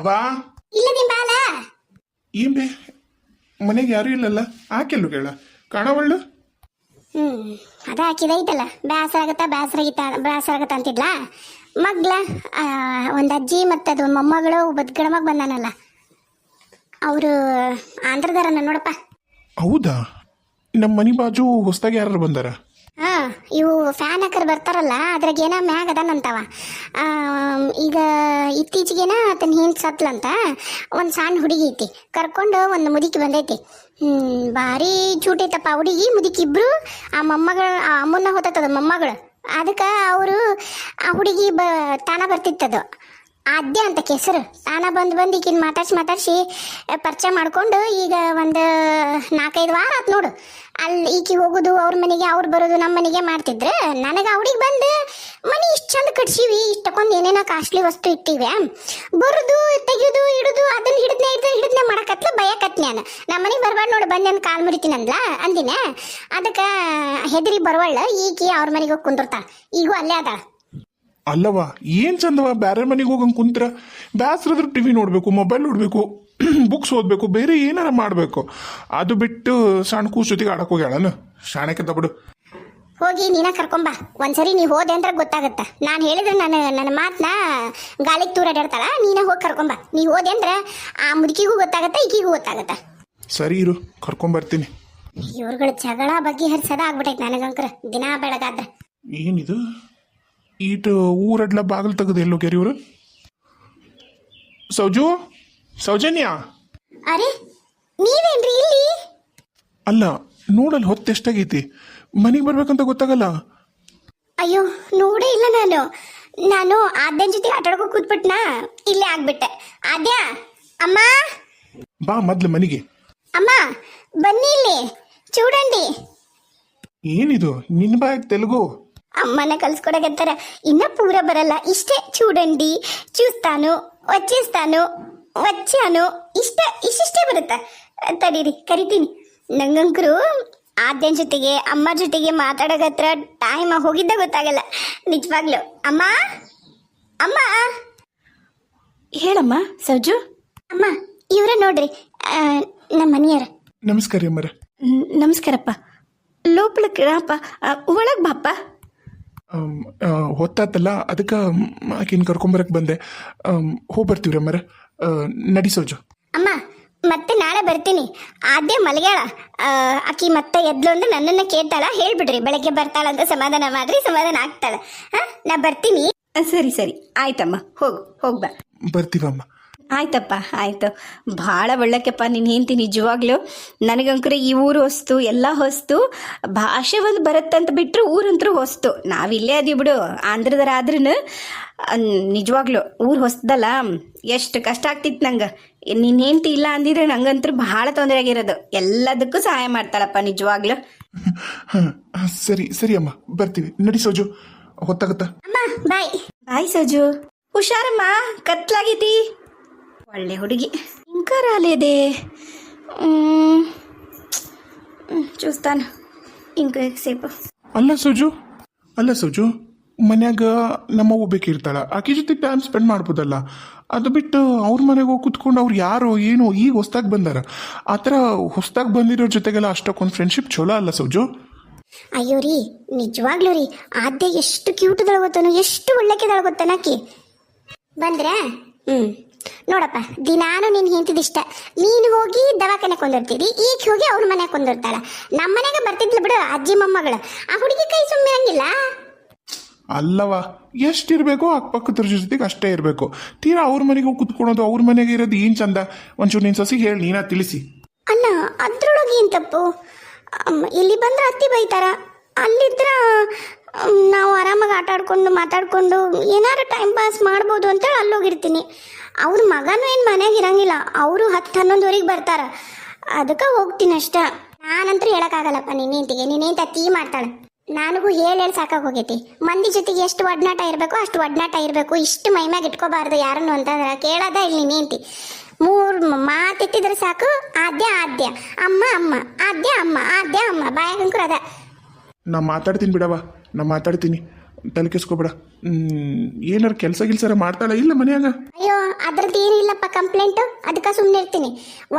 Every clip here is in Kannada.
ಅವ್ವಾ ಇಲ್ಲದಿ ಬಾಲ ಏನ್ ಬೇ ಮನೆಗೆ ಯಾರು ಇಲ್ಲಲ್ಲ ಆಕೆಲ್ಲು ಕೇಳ ಕಾಣವಳ್ಳು. ಅದ ಹಾಕಿದೈತಲ್ಲ ಬೇಸರ ಆಗತ್ತ ಅಂತಿದ್ಲ ಮಗ್ಲ ಒಂದು ಅಜ್ಜಿ ಮತ್ತು ಅದು ಮೊಮ್ಮಗಳು ಒಬ್ಬ ಗಣಮಗ ಬಂದಾನಲ್ಲ ಅವರು ಆಂಧ್ರದಾರನ ನೋಡಪ್ಪ. ಹೌದಾ? ನಮ್ಮ ಮನೆ ಬಾಜು ಹೊಸದಾಗಿ ಯಾರು ಬಂದಾರ? ಇವು ಫ್ಯಾನ್ ಹಾಕರ್ ಬರ್ತಾರಲ್ಲ ಅದ್ರಾಗ ಏನೋ ಮ್ಯಾಗ ಅದಾನಂತವ. ಈಗ ಇತ್ತೀಚೆಗೇನ ಆತನ ಹಿಂದೆ ಸತ್ಲಂತ ಒಂದು ಸಣ್ಣ ಹುಡುಗಿ ಐತಿ ಕರ್ಕೊಂಡು ಒಂದು ಮುದುಕಿ ಬಂದೈತಿ. ಭಾರಿ ಚೂಟ್ ಐತಪ್ಪ ಹುಡುಗಿ ಮುದುಕಿ ಇಬ್ರು. ಆ ಮೊಮ್ಮಗಳು ಆ ಅಮ್ಮನ್ನ ಹೊತ್ತದ ಮೊಮ್ಮಗಳು. ಅದಕ್ಕೆ ಅವರು ಆ ಹುಡುಗಿ ತಾನ ಬರ್ತಿತ್ತದು ಆದ್ಯ ಅಂತ ಕೆಸರು. ತಾನ ಬಂದು ಈಗಿನ ಮಾತಾಡ್ಸಿ ಪರಿಚಯ ಮಾಡ್ಕೊಂಡು ಈಗ ಒಂದು 4-5 ವಾರ ಆತು ನೋಡು. ಅಲ್ಲಿ ಈಕಿ ಹೋಗೋದು ಅವ್ರ ಮನೆಗೆ, ಅವ್ರು ಬರೋದು ನಮ್ಮ ಮನೆಗೆ ಮಾಡ್ತಿದ್ರೆ ನನಗೆ ಅವ್ರಿಗೆ ಬಂದು ಮನೆ ಇಷ್ಟು ಚಂದ ಕಟ್ಸೀವಿ, ಇಷ್ಟಕ್ಕೊಂದು ಏನೇನೋ ಕಾಸ್ಟ್ಲಿ ವಸ್ತು ಇಟ್ಟಿವೆ, ಬರೋದು ತೆಗೆಯೋದು ಇಡೋದು ಅದನ್ನ ಹಿಡಿದ್ನೆ ಮಾಡಕತ್ಲ ಭಯಕತ್ನೆ. ನಮ್ಮ ಮನೆಗೆ ಬರ್ಬಾರ್ದು ನೋಡು, ಬಂದು ನಾನು ಕಾಲು ಮುರಿತೀನಿ ಅಂದಿನ. ಅದಕ್ಕೆ ಹೆದರಿ ಬರವಳ್ಳ ಈಕಿ ಅವ್ರ ಮನೆಗೆ ಹೋಗಿ ಕುಂದಿರ್ತಾಳ. ಈಗೂ ಅಲ್ಲೇ ಅದಾಳ. ಅಲ್ಲವಾ ಏನ್ ಚಂದವ, ಬೇರೆ ಮನೆಗೆ ಹೋಗಂಗೆ ಕುಂತ್ರ ಬ್ಯಾಸ್ರದ್ರ ಟಿವಿ ನೋಡ್ಬೇಕು, ಮೊಬೈಲ್ ನೋಡ್ಬೇಕು, ಬುಕ್ಸ್ ಓದ್ಬೇಕು, ಬೇರೆ ಏನಾರ ಮಾಡ್ಬೇಕು. ಅದು ಬಿಟ್ಟು ಸಣ್ಣ ಕೂಸ್ ಜೊತೆಗೆ ಆಡಕ್ ಹೋಗ್ಯಾಳನು ಶಾಣಕ್ಕೆ ತಬಿಡು. ಹೋಗಿ ನೀನ ಕರ್ಕೊಂಬ. ಒಂದ್ಸರಿ ನೀ ಹೋದೆ ಅಂದ್ರೆ ಗೊತ್ತಾಗತ್ತ. ನಾನು ಹೇಳಿದ್ರೆ ನನ್ನ ಮಾತನ್ನ ಗಾಳಿಗೆ ತೂರಾಡಿರ್ತಾಳ. ನೀನ ಹೋಗಿ ಕರ್ಕೊಂಬ. ನೀ ಹೋದೆ ಅಂದ್ರೆ ಆ ಮುದುಕಿಗೂ ಗೊತ್ತಾಗತ್ತ, ಈಕಿಗೂ ಗೊತ್ತಾಗತ್ತ. ಸರಿ ಇರು, ಕರ್ಕೊಂಬರ್ತೀನಿ. ಇವ್ರುಗಳ ಜಗಳ ಬಗ್ಗೆ ಹರಿಸದ ಆಗ್ಬಿಟ್ಟೈತೆ ನನಗಂಕರ ದಿನಾ ಬೆಳಗಾದ್ರೆ. ಏನಿದು ಈಟ ಊರಡ್ಲ ಬಾಗಿಲು ತೆಗೆದು ಎಲ್ಲೋಗ್ಯಾರ ಇವರು? ಸೌಜನ್ಯ ಅರೆ ನೀವೇನ್ರಿ ಇಲ್ಲಿ? ಅಲ್ಲ ನೋಡಲ್ಲಿ ಹೊತ್ತು ಎಷ್ಟಾಗೈತಿ, ಮನೆಗೆ ಬರ್ಬೇಕಂತ ಗೊತ್ತಾಗಲ್ಲ. ಅಯ್ಯೋ ನೋಡೇ ಇಲ್ಲ ನಾನು ಆದ್ಯನ ಜೊತೆ ಆಟಾಡ್ಕೊ ಕೂತ್ಬಿಟ್ನಾ, ಇಲ್ಲೇ ಆಗ್ಬಿಟ್ಟೆ. ಆದ್ಯ ಅಮ್ಮ ಬಾ ಮೊದ್ಲು ಮನೆಗೆ. ಅಮ್ಮ ಬನ್ನಿ ಇಲ್ಲಿ ಚೂಡಂಡಿ. ಏನಿದು ನಿನ್ನ ಬಾಯಾಗ ತೆಲುಗು? ಅಮ್ಮನ ಕಲ್ಸ್ಕೊಡಕತ್ತಾರ. ಇನ್ನ ಪೂರ ಬರಲ್ಲ, ಇಷ್ಟೇ ಚೂಡಂಡಿ, ಚೂಸ್ತಾನು, ಒಚ್ಚಿಸ್ತಾನು, ವಚ್ಚಾನು, ಇಷ್ಟಿಷ್ಟೇ ಬರುತ್ತ. ತಡೀರಿ ಕರಿತೀನಿ. ನಂಗಂಕರು ಆದ್ಯನ ಜೊತೆಗೆ ಅಮ್ಮ ಜೊತೆಗೆ ಮಾತಾಡಕತ್ರ ಟೈಮ್ ಹೋಗಿದ್ದ ಗೊತ್ತಾಗಲ್ಲ ನಿಜವಾಗ್ಲು. ಅಮ್ಮ ಅಮ್ಮ ಹೇಳಮ್ಮ ಸೌಜು. ಅಮ್ಮ ಇವ್ರ ನೋಡ್ರಿ ನಮ್ಮ ಮನೆಯವ್ರ. ನಮಸ್ಕಾರ ಅಮ್ಮರ. ನಮಸ್ಕಾರಪ್ಪ. ಲೋಪಲಪ್ಪ ಒಳಗೆ ಬಾಪ್ಪ. ಹೊತ್ತಾತಲ್ಲ ಅದಕ್ಕೆ ಆಕಿನ ಕರ್ಕೊಂಬರಕ್ಕೆ ಬಂದೆ. ಹೋಗಿ ಬರ್ತೀವ್ರಿ ಅಮ್ಮರ. ನಡಿ ಸೌಜು. ಅಮ್ಮ ಮತ್ತೆ ನಾಳೆ ಬರ್ತೀನಿ. ಆದ್ಯ ಮಲಗ್ಯಾಳ, ಆಕಿ ಮತ್ತೆ ಎದ್ಲು ಅಂದ್ರೆ ನನ್ನನ್ನು ಕೇಳ್ತಾಳ. ಹೇಳ್ಬಿಡ್ರಿ ಬೆಳಗ್ಗೆ ಬರ್ತಾಳಂತ ಸಮಾಧಾನ ಮಾಡ್ರಿ, ಸಮಾಧಾನ ಆಗ್ತಾಳ. ನಾ ಬರ್ತೀನಿ. ಸರಿ ಆಯ್ತಮ್ಮ, ಹೋಗ್ಬಾ. ಬರ್ತೀವಮ್ಮ. ಆಯ್ತಪ್ಪ ಆಯ್ತು. ಭಾಳ ಒಳ್ಳೆಕಪ್ಪ ನೀನು ಹೆಂಡ್ತಿ ನಿಜವಾಗ್ಲು. ನನಗಂಕರೆ ಈ ಊರು ಹೊಸ್ತು, ಎಲ್ಲ ಹೊಸ್ತು. ಭಾಷೆ ಒಂದು ಬರುತ್ತಂತ ಬಿಟ್ಟರು ಊರಂತರೂ ಹೊಸ್ತು. ನಾವಿಲ್ಲೇ ಅದೀವಿ ಬಿಡು, ಆಂಧ್ರದರ ಆದ್ರೂ ನಿಜವಾಗ್ಲು ಊರು ಹೊಸ್ದಲ್ಲ. ಎಷ್ಟು ಕಷ್ಟ ಆಗ್ತಿತ್ತು ನಂಗೆ. ನೀನು ಹೆಂಡ್ತಿ ಇಲ್ಲ ಅಂದಿದ್ರೆ ನಂಗಂತೂ ಭಾಳ ತೊಂದರೆ ಆಗಿರೋದು. ಎಲ್ಲದಕ್ಕೂ ಸಹಾಯ ಮಾಡ್ತಾಳಪ್ಪ ನಿಜವಾಗ್ಲು. ಸರಿ ಅಮ್ಮ ಬರ್ತೀವಿ. ನಡಿ ಸೋಜು, ಹೊತ್ತಾಗತ್ತಾ. ಬಾಯ್ ಸೋಜು. ಹುಷಾರಮ್ಮ, ಕತ್ಲಾಗೈತಿ. ಒಳ್ಳೆ ಹುಡುಗಿ ಇಂಕಾರ ಅಲೇದೆ. చూస్తాను ఇంకో సేపు. ಅಲ್ಲ ಸೋಜು ಮನ್ಯಾಗ ನಮ್ಮವ್ವ ಬೇಕಿರ್ತಾಳ, ಆಕೆ ಜೊತೆ ಟೈಮ್ ಸ್ಪೆಂಡ್ ಮಾಡ್ಬೋದಲ್ಲ. ಅದು ಬಿಟ್ಟು ಅವ್ರ ಮನೆಗೆ ಹೋಗಿ ಕುತ್ಕೊಂಡು ಅವ್ರು ಯಾರೋ ಏನೋ ಈಗ ಹೊಸ್ದಾಗಿ ಬಂದಾರ. ಆ ಥರ ಹೊಸ್ದಾಗಿ ಬಂದಿರೋ ಜೊತೆಗೆಲ್ಲ ಅಷ್ಟಕ್ಕೊಂದು ಫ್ರೆಂಡ್ಶಿಪ್ ಚಲೋ ಅಲ್ಲ ಸೋಜು? ಅಯ್ಯೋ ರೀ ನಿಜವಾಗ್ಲೂ ರೀ, ಆದ್ಯ ಎಷ್ಟು ಕ್ಯೂಟ್ದಳ ಗೊತ್ತಾನು, ಎಷ್ಟು ಒಳ್ಳೆಕಿದಳ ಗೊತ್ತಾನಕಿ. ಬಂದ್ರೆ ನೋಡಪ್ಪ, ದಿನಾನು ನೀನು ಹೆಂತಿದಿಷ್ಟ. ನೀನು ಹೋಗಿ ದವಾಖಾನೆ ಕೊಂದಿರ್ತೀರಿ, ಈಗ ಹೋಗಿ ಅವ್ರ ಮನೆ ಕೊಂದಿರ್ತಾಳ. ನಮ್ಮ ಮನೆಗೆ ಬರ್ತಿದ್ಲು ಬಿಡು ಅಜ್ಜಿ ಮೊಮ್ಮಗಳು. ಆ ಹುಡುಗಿ ಕೈ ಸುಮ್ಮನೆ ಹಂಗಿಲ್ಲ ಅಲ್ಲವಾ? ಎಷ್ಟಿರಬೇಕು ಅಕ್ಕಪಕ್ಕದ್ರ ಜೊತೆಗೆ ಅಷ್ಟೇ ಇರಬೇಕು. ತೀರಾ ಅವ್ರ ಮನೆಗೆ ಹೋಗಿ ಕುತ್ಕೊಳೋದು, ಅವ್ರ ಮನೆಗೆ ಇರೋದು ಏನು ಚಂದ? ಒಂಚೂರು ನಿನ್ನ ಸೊಸಿಗೆ ಹೇಳಿ, ನೀನಾ ತಿಳಿಸಿ. ಅಲ್ಲ ಅದ್ರೊಳಗೆ ಏನು ತಪ್ಪು? ಇಲ್ಲಿ ಬಂದ್ರೆ ಅತ್ತಿ ಬೈತಾರ, ಅಲ್ಲಿದ್ರ ನಾವು ಆರಾಮಾಗಿ ಆಟ ಆಡ್ಕೊಂಡು ಮಾತಾಡ್ಕೊಂಡು ಏನಾರು ಟೈಮ್ ಪಾಸ್ ಮಾಡ್ಬೋದು ಅಂತೇಳಿ ಅಲ್ಲೋಗಿರ್ತೀನಿ. ಅವ್ರ ಮಗನೂ ಏನು ಮನೆಯಾಗ ಇರಂಗಿಲ್ಲ, ಅವರು 10-11ವರೆಗೆ ಬರ್ತಾರ. ಅದಕ್ಕೆ ಹೋಗ್ತೀನಿ ಅಷ್ಟ. ನಾನಂತೂ ಹೇಳೋಕ್ಕಾಗಲ್ಲಪ್ಪ ನೀನೇಂತ ಅತ್ತಿ ಮಾಡ್ತಾಳೆ. ನನಗೂ ಹೇಳಿ ಸಾಕಾಗಿ ಹೋಗೈತಿ. ಮಂದಿ ಜೊತೆಗೆ ಎಷ್ಟು ಒಡನಾಟ ಇರಬೇಕು ಅಷ್ಟು ಒಡನಾಟ ಇರಬೇಕು. ಇಷ್ಟು ಮೈಮ್ಯಾಗ ಇಟ್ಕೋಬಾರ್ದು ಯಾರನ್ನು ಅಂತಂದ್ರೆ ಕೇಳೋದ ಇಲ್ಲಿ ನೀನೇಂತಿ. 3 ಮಾತೆತ್ತಿದ್ರೆ ಸಾಕು, ಆದ್ಯ ಅಮ್ಮ ಆದ್ಯ ಅಮ್ಮ ಬಾಯಾಗಂಕರು ಅದ. ನಾ ಮಾತಾಡ್ತೀನಿ ಬಿಡವ, ನಾ ಮಾತಾಡ್ತೀನಿ. ತಲೆ ಕೆಸ್ಕೊಬೇಡ. ಏನಾರು ಕೆಲಸ ಗಿಲ್ಸಾರ ಮಾಡ್ತಾಳ ಇಲ್ಲ ಮನ್ಯಾಗ? ಅಯ್ಯೋ ಅದ್ರದ್ದು ಏನಿಲ್ಲಪ್ಪ ಕಂಪ್ಲೇಂಟು, ಅದಕ್ಕೆ ಸುಮ್ಮನೆ ಇರ್ತೀನಿ.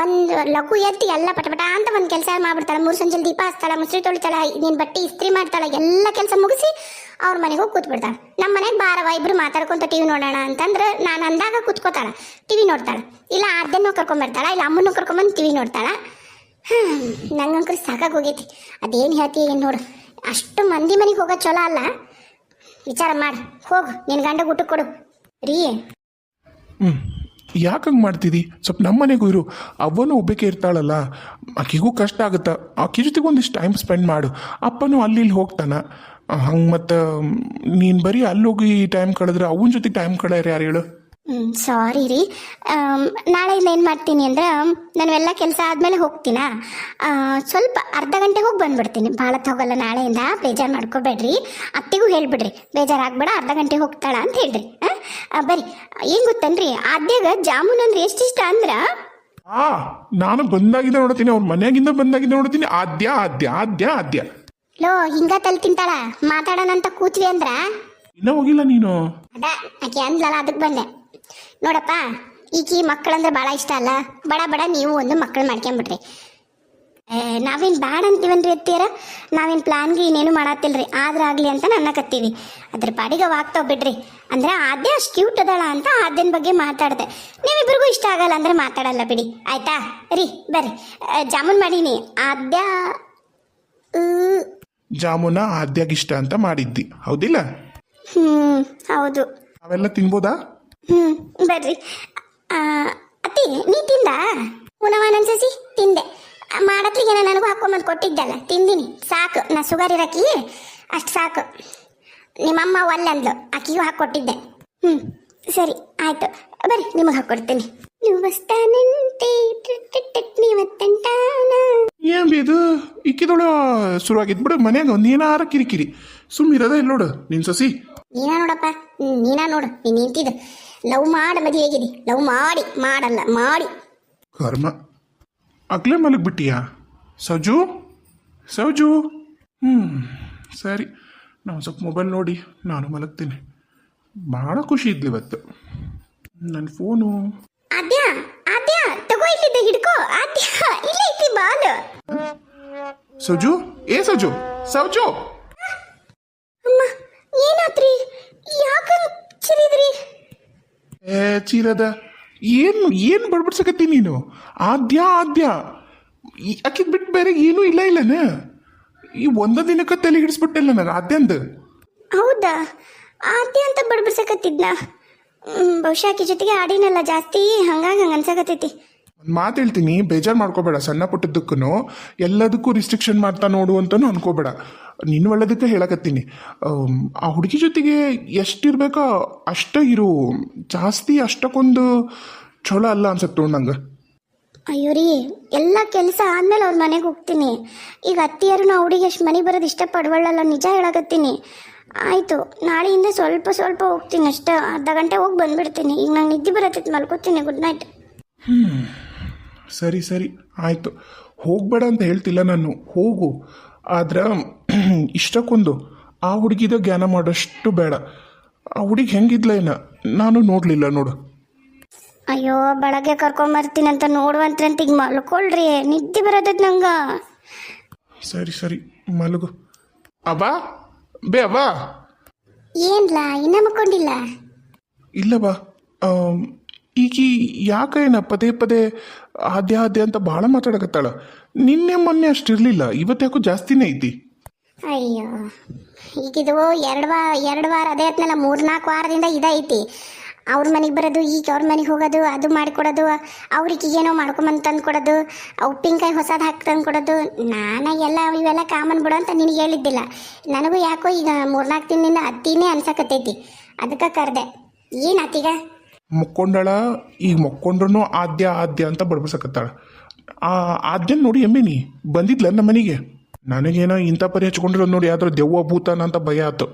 ಒಂದು ಲಘು ಎತ್ತಿ ಎಲ್ಲ ಪಟಪಟ ಅಂತ ಒಂದು ಕೆಲಸ ಮಾಡ್ಬಿಡ್ತಾಳೆ. 3 ಸಂಜೆ ದೀಪ ಹಚ್ತಾಳ, ಮುಸ್ರಿ ತೊಳಿತಾಳ, ನೀನು ಬಟ್ಟೆ ಇಸ್ತ್ರಿ ಮಾಡ್ತಾಳ, ಎಲ್ಲ ಕೆಲಸ ಮುಗಿಸಿ ಅವ್ರ ಮನೆಗೆ ಹೋಗಿ ಕೂತ್ಬಿಡ್ತಾಳೆ. ನಮ್ಮ ಮನೆಗೆ ಬಾರವ ಇಬ್ರು ಮಾತಾಡ್ಕೊಂತ ಟಿವಿ ನೋಡೋಣ ಅಂತಂದ್ರೆ ನಾನು ಅಂದಾಗ ಕೂತ್ಕೋತಾಳ, ಟಿವಿ ನೋಡ್ತಾಳೆ. ಇಲ್ಲ ಅರ್ಧನೂ ಕರ್ಕೊಂಬರ್ತಾಳ, ಇಲ್ಲ ಅಮ್ಮನೂ ಕರ್ಕೊಂಬಂದು ಟಿವಿ ನೋಡ್ತಾಳ. ನಂಗಂಕ್ರೆ ಸಾಕಾಗಿ ಹೋಗೈತಿ. ಅದೇನು ಹೇಳ್ತೀಯ ಏನು ನೋಡು. ಅಷ್ಟು ಮಂದಿ ಮನೆಗೆ ಹೋಗೋದು ಚಲೋ ಅಲ್ಲ. ವಿಚಾರ ಮಾಡು, ಹೋಗು ನಿನ್ನ ಗಂಡ ಊಟ ಕೊಡು ರೀ. ಯಾಕಂಗೆ ಮಾಡ್ತಿದ್ದಿ? ಸ್ವಲ್ಪ ನಮ್ಮ ಮನೆಗೂ ಇರು. ಅವ್ವನೂ ಒಬ್ಬಕ್ಕೆ ಇರ್ತಾಳಲ್ಲ, ಆಕಿಗೂ ಕಷ್ಟ ಆಗುತ್ತಾ. ಆಕಿ ಜೊತೆಗೆ ಒಂದಿಷ್ಟು ಟೈಮ್ ಸ್ಪೆಂಡ್ ಮಾಡು. ಅಪ್ಪನೂ ಅಲ್ಲಿ ಇಲ್ಲಿ ಹೋಗ್ತಾನ. ಹಂಗೆ ಮತ್ತು ನೀನು ಬರೀ ಅಲ್ಲಿ ಹೋಗಿ ಟೈಮ್ ಕಳೆದ್ರೆ ಅವನ ಜೊತೆಗೆ ಟೈಮ್ ಕಳೆಯರು ಯಾರು ಹೇಳು? ಸಾರಿ ರೀ. ನಾಳೆಯಿಂದ ಏನು ಮಾಡ್ತೀನಿ ಅಂದ್ರೆ ನಾನೆಲ್ಲ ಕೆಲಸ ಆದಮೇಲೆ ಹೋಗ್ತೀನಾ, ಸ್ವಲ್ಪ ಅರ್ಧ ಗಂಟೆಗೆ ಹೋಗಿ ಬಂದ್ಬಿಡ್ತೀನಿ. ಭಾಳ ಹೋಗಲ್ಲ ನಾಳೆಯಿಂದ, ಬೇಜಾರು ಮಾಡ್ಕೋಬೇಡ್ರಿ. ಅತ್ತಿಗೂ ಹೇಳ್ಬಿಡ್ರಿ ಬೇಜಾರಾಗ್ಬೇಡ, ಅರ್ಧ ಗಂಟೆ ಹೋಗ್ತಾಳ ಅಂತ ಹೇಳ್ರಿ. ಬರ್ರಿ. ಏನು ಗೊತ್ತನ್ರಿ, ಆದ್ಯಾಗ ಜಾಮೂನ್ ಅಂದ್ರೆ ಎಷ್ಟಿಷ್ಟ ಅಂದ್ರೆ ನಾನು ಬಂದಾಗಿದ್ದ ನೋಡ್ತೀನಿ, ಅವ್ರ ಮನೆಯಾಗಿಂದ ಬಂದಾಗಿದ್ದ ನೋಡ್ತೀನಿ. ಆದ್ಯ ಆದ್ಯ ಆದ್ಯ ಆದ್ಯ ಲೋ ಹಿಂಗ ತಲೆ ತಿಂತಾಳ. ಮಾತಾಡೋಣ ಅಂತ ಕೂತ್ವಿ ಅಂದ್ರ ಇನ್ನೂ ಹೋಗಿಲ್ಲ ನೀನು? ಅದ ಆಕೆ ಅಂದ್ಲಲ್ಲ, ಅದಕ್ಕೆ ಬಂದೆ. ನೋಡಪ್ಪ, ಈಕಿ ಮಕ್ಕಳಂದ್ರೆ ಭಾಳ ಇಷ್ಟ ಅಲ್ಲ. ಬಡ ಬಡ ನೀವು ಒಂದು ಮಕ್ಕಳು ಮಾಡ್ಕೊಂಬಿಡ್ರಿ. ನಾವೇನು ಬ್ಯಾಡ ಅಂತೀವನ್ರಿ ಅತ್ತಿಯರ, ನಾವೇನು ಪ್ಲಾನ್ಗೆ ಇನ್ನೇನು ಮಾಡತ್ತಿಲ್ರಿ. ಆದ್ರೆ ಆಗಲಿ ಅಂತ ಅನ್ನಕತ್ತೀವಿ. ಅದ್ರ ಪಾಡಿಗೆ ವಾಗ್ತಾವ್ ಬಿಡ್ರಿ. ಅಂದ್ರೆ ಆದ್ಯ ಅಷ್ಟು ಕ್ಯೂಟ್ ಅದಾಳ ಅಂತ ಆದ್ಯನ ಬಗ್ಗೆ ಮಾತಾಡ್ದೆ. ನೀವಿಬ್ರಿಗೂ ಇಷ್ಟ ಆಗಲ್ಲ ಅಂದ್ರೆ ಮಾತಾಡಲ್ಲ ಬಿಡಿ, ಆಯ್ತಾ ರೀ? ಬರ್ರಿ, ಜಾಮೂನ್ ಮಾಡೀನಿ. ಆದ್ಯ ಜಾಮೂನ ಆದ್ಯಾಗಿಷ್ಟ ಅಂತ ಮಾಡಿದ್ದಿ, ಹೌದಿಲ್ಲ? ಹೌದು. ಅವೆಲ್ಲ ತಿನ್ಬೋದಾ? ಬರ್ರಿ. ಅತ್ತಿ ನೀ ತಿಂದ? ಉಣವ ನನ್ಸಸಿ ತಿಂದೆ. ಮಾಡತ್ಲಿಗೇನ ನನಗೂ ಹಾಕೊಂಬಂದು ಕೊಟ್ಟಿದ್ದಲ್ಲ, ತಿಂದಿನಿ. ಸಾಕು, ನಾ ಶುಗರ್ ಇರಕ್ಕಿ ಅಷ್ಟು ಸಾಕು. ನಿಮ್ಮಮ್ಮ ಒಲ್ಲೆ ಆಕಿಗೂ ಹಾಕ್ಕೊಟ್ಟಿದ್ದೆ. ಸರಿ ಆಯ್ತು, ಬರ್ರಿ ನಿಮಗೆ ಹಾಕ್ಕೊಡ್ತೀನಿ. ನೀವು ಬಸ್ತಾನಂತೆ ನೀವತ್ತಂಟಾನ. ಏನ್ ಇದು ಇಕ್ಕಿದೊಳು ಶುರುವಾಗಿದ್ ಬಿಡು. ಮನ್ಯಾಗ ಒಂದೇನಾರ ಕಿರಿಕಿರಿ. ಸುಮ್ಮಿರದ ಇಲ್ಲ ನೋಡು ನಿನ್ ಸಸಿ. ನೀನ ನೋಡಪ್ಪ, ನೀನ ನೋಡು. ನೀನು ನಿಂತಿದ್ದು ಲವ್ ಮಾಡಿ ಮದುವೆ ಹೇಗಿದಿ. ಲವ್ ಮಾಡಿ ಮಾಡಲ್ಲ ಮಾಡಿ ಕರ್ಮ. ಅಗ್ಲೇ ಮಲಗ್ ಬಿಟ್ಟಿಯಾ ಸೌಜು? ಸೌಜು ಸರಿ, ನಾವು ಸ್ವಲ್ಪ ಮೊಬೈಲ್ ನೋಡಿ ನಾನು ಮಲಗ್ತೀನಿ. ಭಾಳ ಖುಷಿ ಇದ್ಲಿ ಇವತ್ತು. ನನ್ನ ಫೋನು ಆದ್ಯ ಆದ್ಯ ತಗೋ, ಇಲ್ಲಿದ್ದ ಹಿಡ್ಕೋ. ಆದ್ಯ ಇಲ್ಲ ಐತಿ ಬಾಲ್. ಸೌಜು, ಏ ಸೌಜು, ಸೌಜು. ಅಮ್ಮ ಏನಾತ್ರಿ? ಯಾಕ ಚಿರಿದ್ರಿ? ಚೀರದ ಏನು ಬಡ್ಬಡ್ಸಕತ್ತಿ ನೀನು? ಆದ್ಯ ಆದ್ಯ ಅಕ್ಕಿದ್ ಬಿಟ್ಟು ಬೇರೆ ಏನೂ ಇಲ್ಲನ? ಈ ಒಂದ ದಿನಕ್ಕೆ ತಲೆ ಹಿಡಿಸ್ಬಿಟ್ಟಿಲ್ಲ ನನಗೆ ಆದ್ಯಂದ. ಹೌದಾ? ಆದ್ಯ ಅಂತ ಬಡ್ಬಡ್ಸಕತ್ತಿದ್ನ. ಬಹುಶಃ ಆಕಿ ಜೊತೆಗೆ ಆಡಿನಲ್ಲ ಜಾಸ್ತಿ, ಹಂಗಾಗಿ ಹಂಗೆ ಅನ್ಸಕತ್ತೈತಿ. ಒಂದು ಮಾತು ಹೇಳ್ತೀನಿ, ಬೇಜಾರು ಮಾಡ್ಕೋಬೇಡ. ಸಣ್ಣ ಪುಟ್ಟದಕ್ಕೂ ಎಲ್ಲದಕ್ಕೂ ರಿಸ್ಟ್ರಿಕ್ಷನ್ ಮಾಡ್ತಾ ನೋಡು ಅಂತಲೂ ಅನ್ಕೋಬೇಡ. ನಿನ್ನ ಒಳ್ಳೇದಕ್ಕೆ ಹೇಳಕತ್ತೀನಿ. ಆ ಹುಡುಗಿ ಜೊತೆಗೆ ಎಷ್ಟಿರ್ಬೇಕೋ ಅಷ್ಟ ಇರು. ಜಾಸ್ತಿ ಅಷ್ಟಕ್ಕೊಂದು ಚಲೋ ಅಲ್ಲ ಅನ್ಸತ್ತೆ ನಂಗೆ. ಅಯ್ಯೋ ರೀ, ಎಲ್ಲ ಕೆಲಸ ಆದ್ಮೇಲೆ ಅವ್ರ ಮನೆಗೆ ಹೋಗ್ತೀನಿ. ಈಗ ಅತ್ತಿಯರು ನಾ ಹುಡುಗಿ ಅಷ್ಟು ಮನೆಗೆ ಬರೋದು ಇಷ್ಟಪಡವಳ್ಳಲ್ಲ, ನಿಜ ಹೇಳಕತ್ತೀನಿ. ಆಯಿತು, ನಾಳೆಯಿಂದ ಸ್ವಲ್ಪ ಸ್ವಲ್ಪ ಹೋಗ್ತೀನಿ ಅಷ್ಟೇ. ಅರ್ಧ ಗಂಟೆ ಹೋಗಿ ಬಂದ್ಬಿಡ್ತೀನಿ. ಈಗ ನಂಗೆ ನಿದ್ದೆ ಬರತ್ತೈತೆ, ಮಲ್ಕೋತೀನಿ. Good night. ಸರಿ ಸರಿ ಆಯಿತು, ಹೋಗಬೇಡ ಅಂತ ಹೇಳ್ತಿಲ್ಲ ನಾನು, ಹೋಗು. ಆದ್ರೆ ಇಷ್ಟಕ್ಕೊಂದು ಆ ಹುಡುಗಿದ ಜ್ಞಾನ ಮಾಡೋಷ್ಟು ಬೇಡ. ಆ ಹುಡುಗಿ ಹೆಂಗಿದ್ಲೇನ ನಾನು ನೋಡಲಿಲ್ಲ ನೋಡು. ಅಯ್ಯೋ, ಬೆಳಗ್ಗೆ ಕರ್ಕೊಂಬರ್ತೀನಿ ಅಂತ ನೋಡುವಂತ್ರಂತ ಈಗ ಮಲ್ಕೊಳ್ರಿ, ನಿದ್ದೆ ಬರೋದೈತೆ ನಂಗೆ. ಸರಿ ಸರಿ ಮಲಗು. ಅಬ್ಬಾ ಬೇ ಅವ್ವ. ಏನ್ಲಾ ಇನ್ನೂ ಮಕ್ಕೊಂಡಿಲ್ಲ? ಇಲ್ಲ ಬಾ. ಈಕಿ ಯಾಕೇನ ಪದೇ ಪದೇ ಆದ್ಯ ಆದ್ಯ ಅಂತ ಭಾಳ ಮಾತಾಡಕತ್ತಾಳ. ನಿನ್ನೆ ಮೊನ್ನೆ ಅಷ್ಟಿರಲಿಲ್ಲ, ಇವತ್ತು ಯಾಕೋ ಜಾಸ್ತಿನೇ ಐತಿ. ಅಯ್ಯೋ, ಈಗಿದು ಎರಡು ವಾರ ಅದೇ ಆತ್ನಲ್ಲ, 3-4 ವಾರದಿಂದ ಇದೈತಿ. ಅವ್ರ ಮನೆಗೆ ಬರೋದು, ಈಗ ಅವ್ರ ಮನೆಗೆ ಹೋಗೋದು, ಅದು ಮಾಡಿಕೊಡೋದು, ಅವ್ರಿಗೇನೋ ಮಾಡ್ಕೊಂಬಂದು ತಂದು ಕೊಡೋದು, ಉಪ್ಪಿನಕಾಯಿ ಹೊಸದು ಹಾಕಿ ತಂದು ಕೊಡೋದು. ಇವೆಲ್ಲ ಕಾಮನ್ ಬಿಡು ಅಂತ ನಿನಗೆ ಹೇಳಿದ್ದಿಲ್ಲ. ನನಗೂ ಯಾಕೋ ಈಗ 3-4 ದಿನದಿಂದ ಅತ್ತಿನೇ ಅನ್ಸಕತ್ತೈತಿ, ಅದಕ್ಕೆ ಕರೆದೆ. ಏನು ಅತ್ತೀಗ? ಮುಕ್ಕೊಂಡಳ. ಈಗ ಮುಕ್ಕೊಂಡ್ರು ಆದ್ಯ ಆದ್ಯ ಅಂತ ಬಡ್ಬಸಕತ್ತಾಳ. ಆ ಆದ್ಯನ ನೋಡಿ ಎಮ್ಮೆನಿ ಬಂದಿದ್ಲ ನಮ್ಮ ಮನೆಗೆ. ನನಗೇನೋ ಇಂಥ ಪರಿ ಹಚ್ಕೊಂಡಿರೋದು ನೋಡಿ ಯಾವ್ದಾರು ದೆವ್ವ ಭೂತಾನ ಅಂತ ಭಯ ಆಯ್ತು.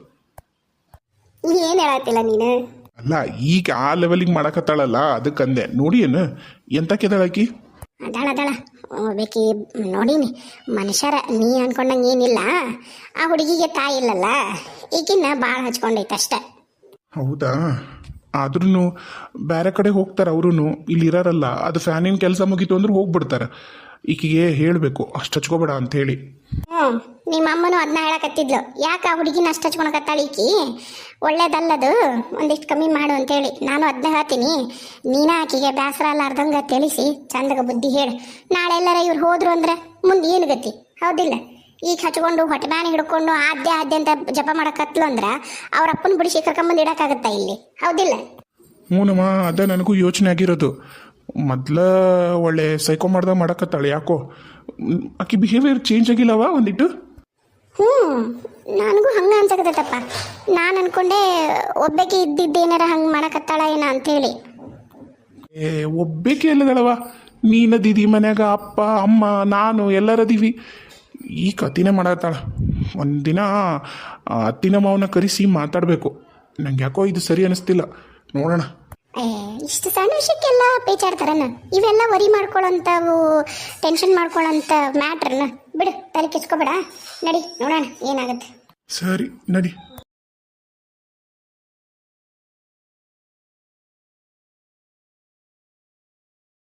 ಏನು ಹೇಳತ್ತಿಲ್ಲ ನೀನು? ಅಲ್ಲ, ಈಗ ಆ ಲೆವೆಲಿಗೆ ಮಾಡಕತ್ತಾಳಲ್ಲ ಅದಕ್ಕಂದೆ. ನೋಡಿ ಏನು ಎಂತ ಕೆದಾಳಕಿ? ಅದಾಳ ಬೇಕಿ ನೋಡೀನಿ. ಮನುಷ್ಯರ ನೀ ಅನ್ಕೊಂಡಂಗೆ ಏನಿಲ್ಲ. ಆ ಹುಡುಗಿಗೆ ತಾಯಿ ಇಲ್ಲಲ್ಲ, ಈಗಿನ್ನ ಭಾಳ ಹಚ್ಕೊಂಡೈತೆ ಅಷ್ಟೆ. ಹೌದಾ? ಆದ್ರೂ ಬೇರೆ ಕಡೆ ಹೋಗ್ತಾರೆ ಅವರು, ಇಲ್ಲಿ ಇರಾರಲ್ಲ. ಅದು ಫ್ಯಾನಿನ ಕೆಲಸ ಮುಗೀತು ಅಂದ್ರೆ ಹೋಗ್ಬಿಡ್ತಾರೆ. ಈಕಿಗೆ ಹೇಳಬೇಕು ಅಷ್ಟು ಹಚ್ಕೋಬೇಡ ಅಂತ ಹೇಳಿ. ನಿಮ್ಮ ಅಮ್ಮನೂ ಅದನ್ನ ಹೇಳಕತ್ತಿದ್ಲು, ಯಾಕೆ ಆ ಹುಡುಗಿನ ಅಷ್ಟು ಹಚ್ಕೊಳಕತ್ತಾಳ ಈಕಿ, ಒಳ್ಳೇದಲ್ಲದು, ಒಂದಿಷ್ಟು ಕಮ್ಮಿ ಮಾಡು ಅಂತೇಳಿ. ನಾನು ಅದನ್ನ ಹೇಳ್ತೀನಿ, ನೀನ ಆಕಿಗೆ ಬೇಸರ ಅಲ್ಲಾರ್ದಂಗೆ ತಿಳಿಸಿ ಚಂದಗ ಬುದ್ಧಿ ಹೇಳು. ನಾಳೆ ಎಲ್ಲರ ಇವ್ರು ಹೋದ್ರು ಅಂದ್ರೆ ಮುಂದೆ ಏನು ಗತಿ, ಹೌದಿಲ್ಲ? ಈಗ ಹಚ್ಕೊಂಡು ಹೊಟ್ಟೆ ಬ್ಯಾನಿ ಹಿಡ್ಕೊಂಡು ಆದ್ಯ ಅಂತ ಜಪ ಮಾಡಕತ್ಲು ಅಂದ್ರೆ ಅವ್ರ ಅಪ್ಪನ ಬಿಡಿಸಿ ಕರ್ಕೊಂಬಂದು ಇಡಕ್ಕಾಗತ್ತಾ ಇಲ್ಲಿ, ಹೌದಿಲ್ಲ? ಹ್ಞೂನಮ್ಮ, ಅದ ನನಗೂ ಯೋಚನೆ ಆಗಿರೋದು. ಮೊದ್ಲ ಒಳ್ಳೆ ಸೈಕೋ ಮಾಡ್ದಾಗ ಮಾಡಕತ್ತಾಳೆ, ಯಾಕೋ ಆಕಿ ಬಿಹೇವಿಯರ್ ಚೇಂಜ್ ಆಗಿಲ್ಲವ ಒಂದಿಟ್ಟು. ನನಗೂ ಹಂಗೆ ಅನ್ಸಕತ್ತಪ್ಪ. ನಾನು ಅನ್ಕೊಂಡೆ ಒಬ್ಬಾಕಿ ಇದ್ದಿದ್ದೇನಾರ ಹಂಗೆ ಮಾಡಕತ್ತಾಳ ಏನ ಅಂತೇಳಿ. ಒಬ್ಬೇಕೆ ಎಲ್ಲದಳವ, ನೀನದೀದಿ ಮನ್ಯಾಗ, ಅಪ್ಪ ಅಮ್ಮ ನಾನು ಎಲ್ಲರದೀವಿ. ಈ ಕತಿನೇ ಮಾಡತ್ತಾಳ. ಒಂದಿನ ಅತ್ತಿನ ಮಾವನ ಕರೆಸಿ ಮಾತಾಡಬೇಕು. ನಂಗೆ ಯಾಕೋ ಇದು ಸರಿ ಅನಿಸ್ತಿಲ್ಲ, ನೋಡೋಣ. ಇಷ್ಟು ಸಣ್ಣ ವಿಷಯಕ್ಕೆಲ್ಲ ಪೇಚಾಡ್ತಾರನ? ಇವೆಲ್ಲ ವರಿ ಮಾಡ್ಕೊಳ್ಳೋಂಥವು, ಟೆನ್ಷನ್ ಮಾಡ್ಕೊಳ್ಳೋಂಥ ಮ್ಯಾಟ್ರನ್ನ ಬಿಡು, ತಲೆ ಕೆಚ್ಕೋಬೇಡ. ನಡಿ ನೋಡೋಣ ಏನಾಗುತ್ತೆ. ಸರಿ ನಡಿ.